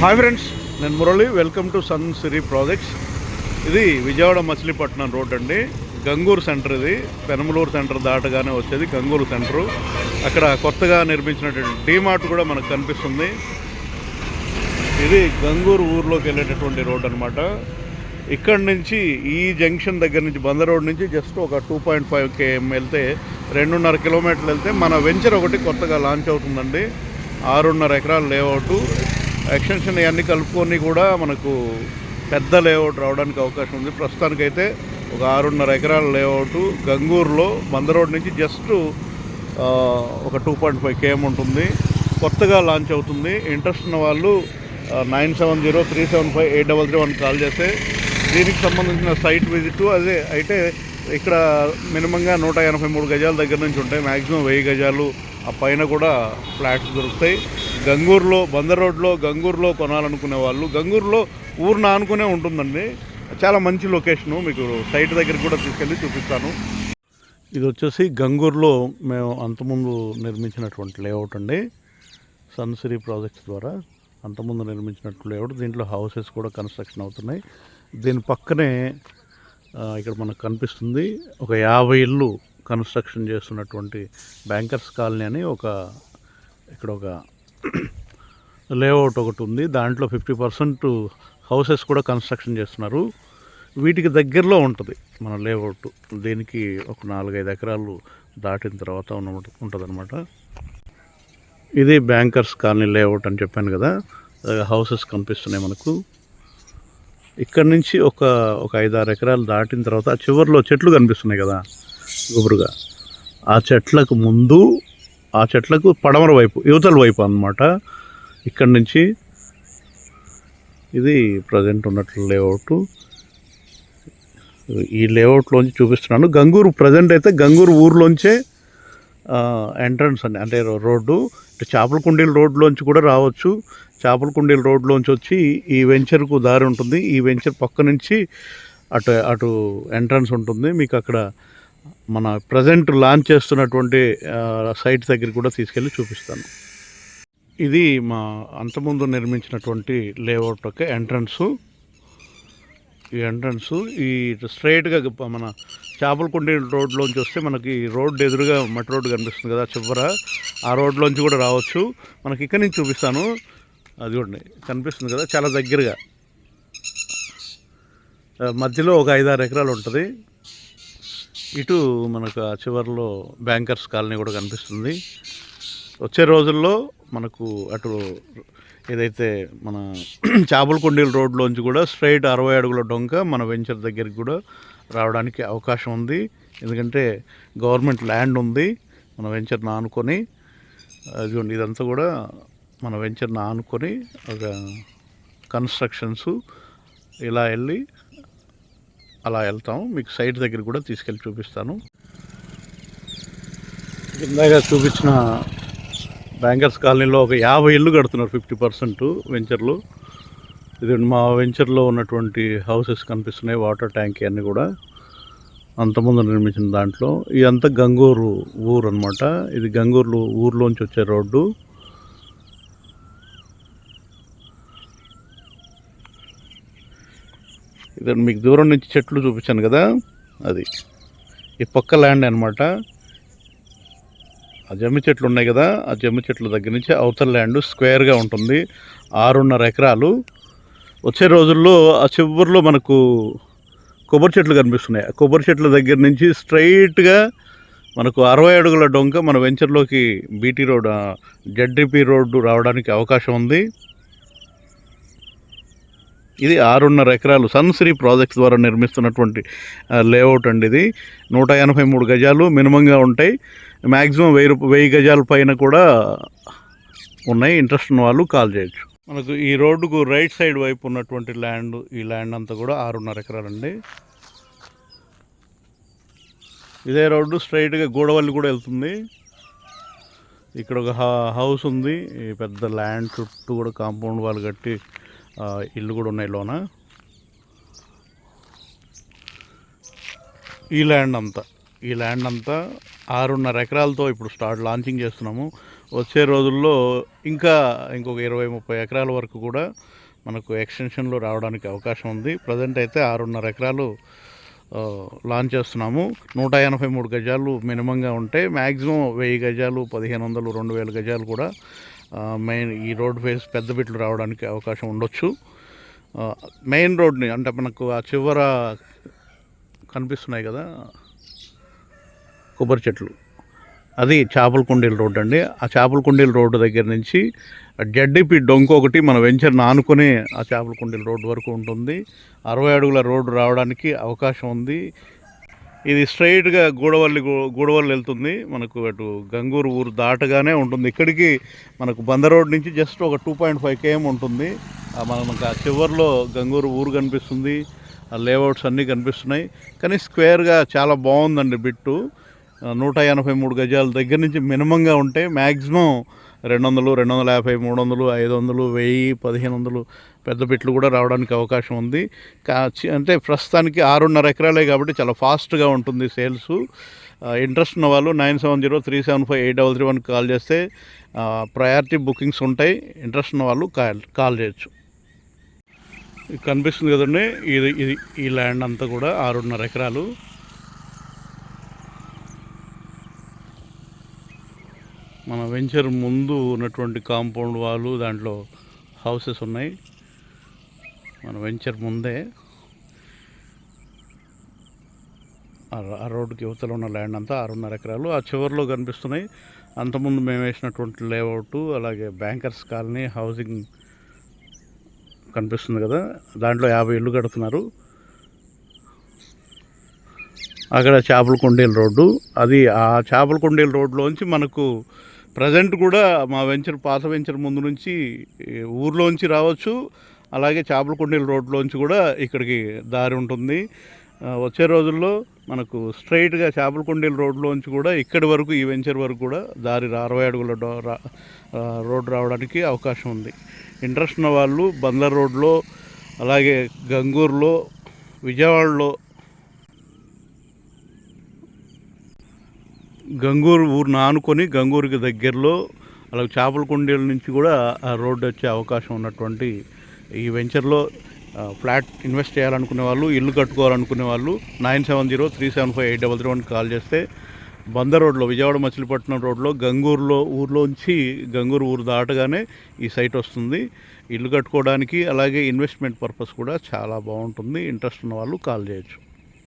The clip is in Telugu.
హాయ్ ఫ్రెండ్స్, నేను Murali. Welcome to sun Siri projects. ఇది విజయవాడ మచిలీపట్నం రోడ్ అండి. గంగూరు సెంటర్. ఇది పెనమలూరు సెంటర్ దాటగానే వచ్చేది గంగూరు సెంటరు. అక్కడ కొత్తగా నిర్మించినటువంటి డీమార్ట్ కూడా మనకు కనిపిస్తుంది. ఇది గంగూరు ఊర్లోకి వెళ్ళేటటువంటి రోడ్ అనమాట. ఇక్కడి నుంచి ఈ జంక్షన్ దగ్గర నుంచి బందర్ రోడ్ నుంచి జస్ట్ ఒక 2.5 km వెళ్తే 2.5 కిలోమీటర్లు వెళ్తే మన వెంచర్ ఒకటి కొత్తగా లాంచ్ అవుతుందండి. 6.5 ఎకరాల లేఅవుట్ ఎక్స్టెన్షన్ ఇవన్నీ కలుపుకొని కూడా మనకు పెద్ద లేఅవుట్ రావడానికి అవకాశం ఉంది. ప్రస్తుతానికైతే ఒక 6.5 ఎకరాల లేఅవుట్ గంగూరులో బందర్ రోడ్ నుంచి జస్ట్ ఒక 2.5 km ఉంటుంది. కొత్తగా లాంచ్ అవుతుంది. ఇంట్రెస్ట్ ఉన్న వాళ్ళు 9703758331 కాల్ చేస్తే దీనికి సంబంధించిన సైట్ విజిట్ అదే అయితే ఇక్కడ మినిమంగా 183 గజాల దగ్గర నుంచి ఉంటాయి. మ్యాక్సిమం 1000 గజాలు ఆ పైన కూడా ఫ్లాట్స్ దొరుకుతాయి. గంగూరులో బందర్ రోడ్లో గంగూరులో కొనాలనుకునే వాళ్ళు గంగూరులో ఊరిని ఆనుకునే ఉంటుందండి. చాలా మంచి లొకేషను. మీకు సైట్ దగ్గరికి కూడా తీసుకెళ్ళి చూపిస్తాను. ఇది వచ్చేసి గంగూరులో మేము అంతకుముందు నిర్మించినటువంటి లేఅవుట్ అండి. సన్ సిరీ ప్రాజెక్ట్స్ ద్వారా అంతకుముందు నిర్మించినటువంటి లేఅవుట్. దీంట్లో హౌసెస్ కూడా కన్స్ట్రక్షన్ అవుతున్నాయి. దీని పక్కనే ఇక్కడ మనకు కనిపిస్తుంది ఒక 50 ఇళ్ళు కన్స్ట్రక్షన్ చేస్తున్నటువంటి బ్యాంకర్స్ కాలనీ అని ఇక్కడ ఒక లేఅవుట్ ఒకటి ఉంది. దాంట్లో 50% హౌసెస్ కూడా కన్స్ట్రక్షన్ చేస్తున్నారు. వీటికి దగ్గరలో ఉంటుంది మన లేఅవుట్. దీనికి ఒక 4-5 ఎకరాలు దాటిన తర్వాత ఉంటుంది అనమాట. ఇది బ్యాంకర్స్ కాలనీ లేఅవుట్ అని చెప్పాను కదా. హౌసెస్ కనిపిస్తున్నాయి మనకు. ఇక్కడ నుంచి ఒక 5-6 ఎకరాలు దాటిన తర్వాత ఆ చివరిలో చెట్లు కనిపిస్తున్నాయి కదా గుబురుగా. ఆ చెట్లకు ముందు ఆ చెట్లకు పడమర వైపు యువతల వైపు అన్నమాట. ఇక్కడి నుంచి ఇది ప్రజెంట్ ఉన్నట్లు లేఅవుట్. ఈ లేఅవుట్లోంచి చూపిస్తున్నాను. గంగూరు ప్రజెంట్ అయితే గంగూరు ఊర్లోంచే ఎంట్రన్స్ అండి. అంటే రోడ్డు చేపల కుండీల రోడ్లోంచి కూడా రావచ్చు. చేపల కుండీల రోడ్లోంచి వచ్చి ఈ వెంచర్కు దారి ఉంటుంది. ఈ వెంచర్ పక్క నుంచి అటు ఎంట్రన్స్ ఉంటుంది. మీకు అక్కడ మన ప్రజెంట్ లాంచ్ చేస్తున్నటువంటి సైట్ దగ్గర కూడా తీసుకెళ్ళి చూపిస్తాను. ఇది మా అంతకుముందు నిర్మించినటువంటి లేఅవుట్ యొక్క ఎంట్రన్సు. ఈ ఎంట్రన్సు ఈ స్ట్రైట్గా మన చేపల కుండీ రోడ్లోంచి వస్తే మనకి రోడ్డు ఎదురుగా మట్టి రోడ్డు కనిపిస్తుంది కదా చివర. ఆ రోడ్లోంచి కూడా రావచ్చు. మనకి ఇక్కడి నుంచి చూపిస్తాను. అది కూడా కనిపిస్తుంది కదా చాలా దగ్గరగా. మధ్యలో ఒక 5-6 ఎకరాలు ఉంటుంది. ఇటు మనకు ఆ చివరిలో బ్యాంకర్స్ కాలనీ కూడా కనిపిస్తుంది. వచ్చే రోజుల్లో మనకు అటు ఏదైతే మన చేపల కుండీల రోడ్లోంచి కూడా స్ట్రైట్ 60 అడుగుల డొంక మన వెంచర్ దగ్గరికి కూడా రావడానికి అవకాశం ఉంది. ఎందుకంటే గవర్నమెంట్ ల్యాండ్ ఉంది మన వెంచర్ని ఆనుకొని. అదిగోండి ఇదంతా కూడా మన వెంచర్ని ఆనుకొని ఒక కన్స్ట్రక్షన్స్ ఇలా వెళ్ళి అలా వెళ్తాం. మీకు సైట్ దగ్గర కూడా తీసుకెళ్ళి చూపిస్తాను. ఇందాక చూపించిన బ్యాంకర్స్ కాలనీలో ఒక 50 ఇళ్ళు కడుతున్నారు 50% వెంచర్లు. ఇది మా వెంచర్లో ఉన్నటువంటి హౌసెస్ కనిపిస్తున్నాయి. వాటర్ ట్యాంక్ అన్నీ కూడా అంతకుముందు నిర్మించిన దాంట్లో. ఇదంతా గంగూరు ఊరు అనమాట. ఇది గంగూరు ఊర్లోంచి వచ్చే రోడ్డు. ఇది మీకు దూరం నుంచి చెట్లు చూపించాను కదా, అది ఈ పక్క ల్యాండ్ అనమాట. ఆ జమ్మి చెట్లు ఉన్నాయి కదా, ఆ జమ్మి చెట్ల దగ్గర నుంచి అవతల ల్యాండ్ స్క్వేర్గా ఉంటుంది. 6.5 ఎకరాలు. వచ్చే రోజుల్లో ఆ చివరిలో మనకు కొబ్బరి చెట్లు కనిపిస్తున్నాయి. ఆ కొబ్బరి చెట్ల దగ్గర నుంచి స్ట్రైట్గా మనకు 60 అడుగుల డొంక మన వెంచర్లోకి బీటీ రోడ్ జెడ్డిపి రోడ్డు రావడానికి అవకాశం ఉంది. ఇది 6.5 ఎకరాలు సన్ సిరీ ప్రాజెక్ట్స్ ద్వారా నిర్మిస్తున్నటువంటి లేఅవుట్ అండి. ఇది 183 గజాలు మినిమంగా ఉంటాయి. మ్యాక్సిమం 1000 గజాల పైన కూడా ఉన్నాయి. ఇంట్రెస్ట్ ఉన్న వాళ్ళు కాల్ చేయొచ్చు. మనకు ఈ రోడ్డుకు రైట్ సైడ్ వైపు ఉన్నటువంటి ల్యాండ్, ఈ ల్యాండ్ అంతా కూడా 6.5 ఎకరాలండి. ఇదే రోడ్డు స్ట్రైట్గా గూడవల్లి కూడా వెళ్తుంది. ఇక్కడ ఒక హౌస్ ఉంది. ఈ పెద్ద ల్యాండ్ చుట్టూ కూడా కాంపౌండ్ వాళ్ళు కట్టి ఇల్లు కూడా ఉన్నాయి లోన. ఈ ల్యాండ్ అంతా 6.5 ఎకరాలతో ఇప్పుడు లాంచింగ్ చేస్తున్నాము. వచ్చే రోజుల్లో ఇంకా ఇంకొక 20-30 ఎకరాల వరకు కూడా మనకు ఎక్స్టెన్షన్లో రావడానికి అవకాశం ఉంది. ప్రజెంట్ అయితే 6.5 ఎకరాలు లాంచ్ చేస్తున్నాము. 183 గజాలు మినిమంగా ఉంటే మ్యాక్సిమం 1000 గజాలు, 1500, 2000 గజాలు కూడా మెయిన్ ఈ రోడ్ ఫేస్ పెద్ద బిట్లు రావడానికి అవకాశం ఉండొచ్చు. మెయిన్ రోడ్ని అంటే మనకు ఆ చివర కనిపిస్తున్నాయి కదా కొబ్బరి చెట్లు, అది చేపల కుండీల రోడ్డు అండి. ఆ చేపల కుండీల రోడ్డు దగ్గర నుంచి జడ్డిపి డొంక ఒకటి మన వెంచర్ని ఆనుకుని ఆ చేపల కుండీల రోడ్డు వరకు ఉంటుంది. 60 అడుగుల రోడ్డు రావడానికి అవకాశం ఉంది. ఇది స్ట్రైట్గా గూడవల్లి వెళ్తుంది. మనకు అటు గంగూరు ఊరు దాటగానే ఉంటుంది. ఇక్కడికి మనకు బంద రోడ్ నుంచి జస్ట్ ఒక 2.5 km ఉంటుంది. మనకు ఆ చివరిలో గంగూరు ఊరు కనిపిస్తుంది, ఆ లేఅవుట్స్ అన్నీ కనిపిస్తున్నాయి. కానీ స్క్వేర్గా చాలా బాగుందండి బిట్టు. 183 గజాల దగ్గర నుంచి మినిమంగా ఉంటే మ్యాక్సిమం 200, 250, 300, 500, 1000, 1500 పెద్ద బిట్లు కూడా రావడానికి అవకాశం ఉంది. అంటే ప్రస్తుతానికి 6.5 ఎకరాలే కాబట్టి చాలా ఫాస్ట్గా ఉంటుంది సేల్స్. ఇంట్రెస్ట్ ఉన్న వాళ్ళు 9703758331 కాల్ చేస్తే ప్రయారిటీ బుకింగ్స్ ఉంటాయి. ఇంట్రెస్ట్ ఉన్న వాళ్ళు కాల్ చేయొచ్చు. కనిపిస్తుంది కదండి, ఇది ఈ ల్యాండ్ అంతా కూడా 6.5 ఎకరాలు. మన వెంచర్ ముందు ఉన్నటువంటి కాంపౌండ్ వాళ్ళు, దాంట్లో హౌసెస్ ఉన్నాయి. మన వెంచర్ ముందే ఆ రోడ్డుకి యువతలో ఉన్న ల్యాండ్ అంతా 6.5 ఎకరాలు. ఆ చివరిలో కనిపిస్తున్నాయి అంతకుముందు మేము వేసినటువంటి లేఅవుట్, అలాగే బ్యాంకర్స్ కాలనీ హౌసింగ్ కనిపిస్తుంది కదా, దాంట్లో 50 ఇళ్ళు కడుతున్నారు. అక్కడ చేపల కుండీల రోడ్డు, అది ఆ చేపల కుండీల రోడ్లోంచి మనకు ప్రజెంట్ కూడా మా వెంచర్ పాత వెంచర్ ముందు నుంచి ఊర్లోంచి రావచ్చు. అలాగే చేపల కుండీల రోడ్లోంచి కూడా ఇక్కడికి దారి ఉంటుంది. వచ్చే రోజుల్లో మనకు స్ట్రైట్గా చేపల కుండీల రోడ్లోంచి కూడా ఇక్కడి వరకు ఈ వెంచర్ వరకు కూడా దారి 60 అడుగుల రోడ్డు రావడానికి అవకాశం ఉంది. ఇంట్రెస్ట్ ఉన్న వాళ్ళు బందర్ రోడ్లో, అలాగే గంగూరులో, విజయవాడలో గంగూరు ఊరిని ఆనుకొని గంగూరుకి దగ్గరలో, అలాగే చేపల కుండీల నుంచి కూడా ఆ రోడ్డు వచ్చే అవకాశం ఉన్నటువంటి ఈ వెంచర్లో ఫ్లాట్ ఇన్వెస్ట్ చేయాలనుకునే వాళ్ళు, ఇల్లు కట్టుకోవాలనుకునే వాళ్ళు 9703758331 కాల్ చేస్తే బందర్ రోడ్లో, విజయవాడ మచిలీపట్నం రోడ్లో ఊర్లోంచి గంగూరు ఊరు దాటగానే ఈ సైట్ వస్తుంది. ఇల్లు కట్టుకోవడానికి అలాగే ఇన్వెస్ట్మెంట్ పర్పస్ కూడా చాలా బాగుంటుంది. ఇంట్రెస్ట్ ఉన్న వాళ్ళు కాల్ చేయొచ్చు.